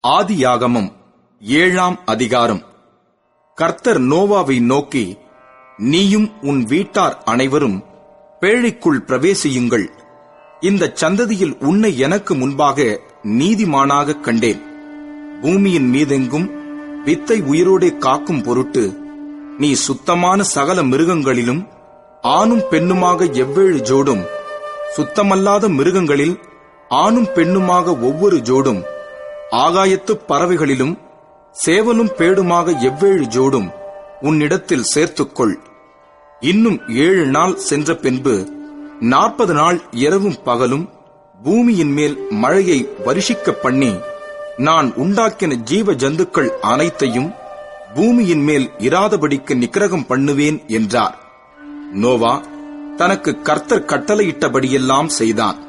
ஆதியாகமம் 7ஆம் அதிகாரம். கர்த்தர் நோவாவை நோக்கி, நீயும் உன் வீட்டார் அனைவரும் பேழைக்குள் பிரவேசியுங்கள். இந்த சந்ததியில் உன்னை எனக்கு முன்பாக நீதிமானாக கண்டேன். பூமியின் மீதெங்கும் வித்தை உயிரோடே காக்கும் பொருட்டு நீ சுத்தமான சகல மிருகங்களிலும் ஆணும் பெண்ணுமாக 7 ஜோடும், சுத்தமல்லாத மிருகங்களில் ஆணும் பெண்ணுமாக ஒவ்வொரு ஜோடும், ஆகாயத்து பறவைகளிலும் சேவலும் பேடுமாக 7 ஜோடும் உன்னிடத்தில் சேர்த்துக்கொள். இன்னும் 7 நாள் சென்ற பின்பு 40 நாள் இரவும் பகலும் பூமியின் மேல் மழையை வருஷிக்க பண்ணி, நான் உண்டாக்கின ஜீவ ஜந்துக்கள் அனைத்தையும் பூமியின் மேல் இராதபடிக்கு நிக்கிரகம் பண்ணுவேன் என்றார். நோவா தனக்கு கர்த்தர் கட்டளையிட்டபடியெல்லாம் செய்தான்.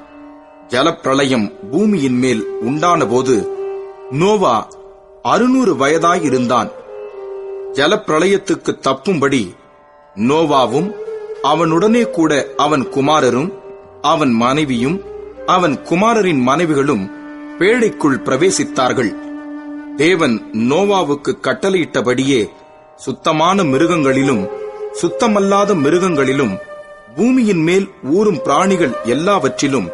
ஜலப்பிரளயம் பூமியின் மேல் உண்டான போது நோவா 600 வயதாயிருந்தான். ஜலப்பிரளயத்துக்கு தப்பும்படி நோவாவும் அவனுடனே கூட அவன் குமாரரும் அவன் மனைவியும் அவன் குமாரரின் மனைவிகளும் பேழைக்குள் பிரவேசித்தார்கள். தேவன் நோவாவுக்கு கட்டளையிட்டபடியே சுத்தமான மிருகங்களிலும் சுத்தமல்லாத மிருகங்களிலும் பூமியின் மேல் ஊறும் பிராணிகள் எல்லாவற்றிலும்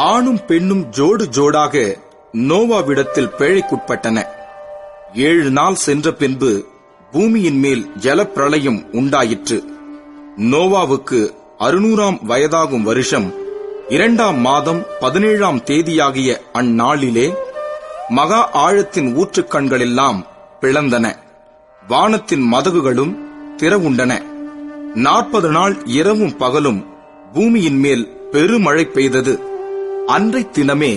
ஆணும் பெண்ணும் ஜோடு ஜோடாக நோவாவிடத்தில் பேழைக்குட்பட்டன. 7 நாள் சென்ற பின்பு பூமியின் மேல் ஜலப்பிரளயம் உண்டாயிற்று. நோவாவுக்கு 600ஆம் வயதாகும் வருஷம் 2ஆம் மாதம் 17ஆம் தேதியாகிய அந்நாளிலே மகா ஆழத்தின் ஊற்றுக்கண்களெல்லாம் பிளந்தன. வானத்தின் மதகுகளும் திறவுண்டன. 40 நாள் இரவும் பகலும் பூமியின் மேல் பெருமழை பெய்தது. அன்றைத் தினமே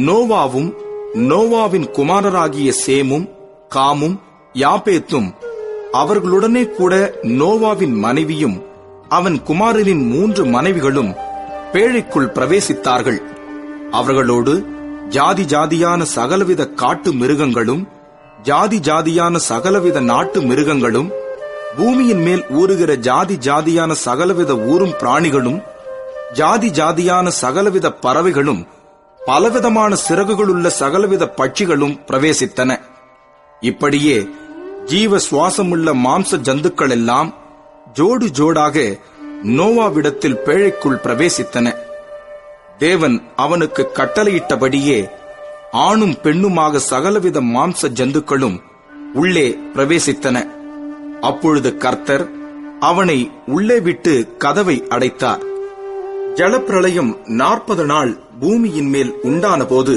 நோவாவும் நோவாவின் குமாரராகிய சேமும் காமும் யாப்பேத்தும் அவர்களுடனே கூட நோவாவின் மனைவியும் அவன் குமாரரின் 3 மனைவிகளும் பேழைக்குள் பிரவேசித்தார்கள். அவர்களோடு ஜாதி ஜாதியான சகலவித காட்டு மிருகங்களும் ஜாதி ஜாதியான சகலவித நாட்டு மிருகங்களும் பூமியின் மேல் ஊறுகிற ஜாதி ஜாதியான சகலவித ஊரும் பிராணிகளும் ஜாதி ஜாதியான சகலவித பறவைகளும் பலவிதமான சிறகுகளுள்ள சகலவித பட்சிகளும் பிரவேசித்தன. இப்படியே ஜீவ சுவாசமுள்ள மாம்ச ஜந்துக்கள் எல்லாம் ஜோடு ஜோடாக நோவாவிடத்தில் பேழைக்குள் பிரவேசித்தன. தேவன் அவனுக்கு கட்டளையிட்டபடியே ஆணும் பெண்ணுமாக சகலவித மாம்ச ஜந்துக்களும் உள்ளே பிரவேசித்தன. அப்பொழுது கர்த்தர் அவனை உள்ளே விட்டு கதவை அடைத்தார். ஜலப்பிரளயம் 40 நாள் பூமியின் மேல் உண்டான போது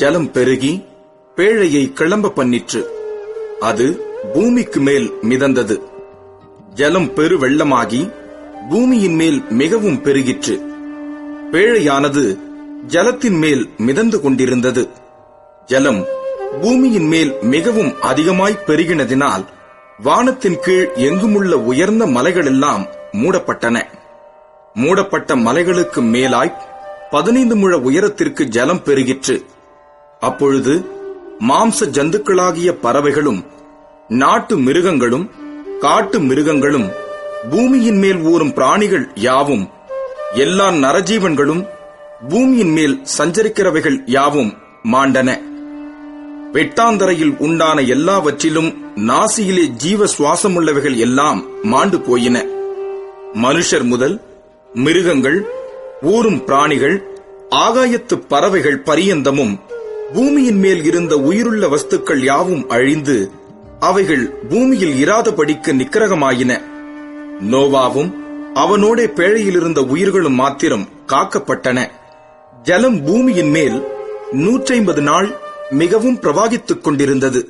ஜலம் பெருகி பேழையை கிளம்ப பண்ணிற்று. அது பூமிக்கு மேல் மிதந்தது. ஜலம் பெரு வெள்ளமாகி பூமியின் மேல் மிகவும் பெருகிற்று. பேழையானது ஜலத்தின் மேல் மிதந்து கொண்டிருந்தது. ஜலம் பூமியின் மேல் மிகவும் அதிகமாய் பெருகினதினால் வானத்தின் கீழ் எங்குமுள்ள உயர்ந்த மலைகளெல்லாம் மூடப்பட்டன. மூடப்பட்ட மலைகளுக்கு மேலாய் 15 முழ உயரத்திற்கு ஜலம் பெருகிற்று. அப்பொழுது மாம்ச ஜந்துக்களாகிய பறவைகளும் நாட்டு மிருகங்களும் காட்டு மிருகங்களும் பூமியின் மேல் ஊறும் பிராணிகள் யாவும் எல்லா நரஜீவன்களும் பூமியின் மேல் சஞ்சரிக்கிறவைகள் யாவும் மாண்டன. வெட்டாந்தரையில் உண்டான எல்லாவற்றிலும் நாசியிலே ஜீவ சுவாசமுள்ளவைகள் எல்லாம் மாண்டு போயின. மனுஷர் முதல் மிருகங்கள், ஊரும் பிராணிகள், ஆகாயத்து பறவைகள் பரியந்தமும் பூமியின் மேல் இருந்த உயிருள்ள வஸ்துக்கள் யாவும் அழிந்து அவைகள் பூமியில் இராதபடிக்கு நிக்கிரகமாயின. நோவாவும் அவனோடே பேழையிலிருந்த உயிர்களும் மாத்திரம் காக்கப்பட்டன. ஜலம் பூமியின் மேல் 150 நாள் மிகவும் பிரவாகித்துக் கொண்டிருந்தது.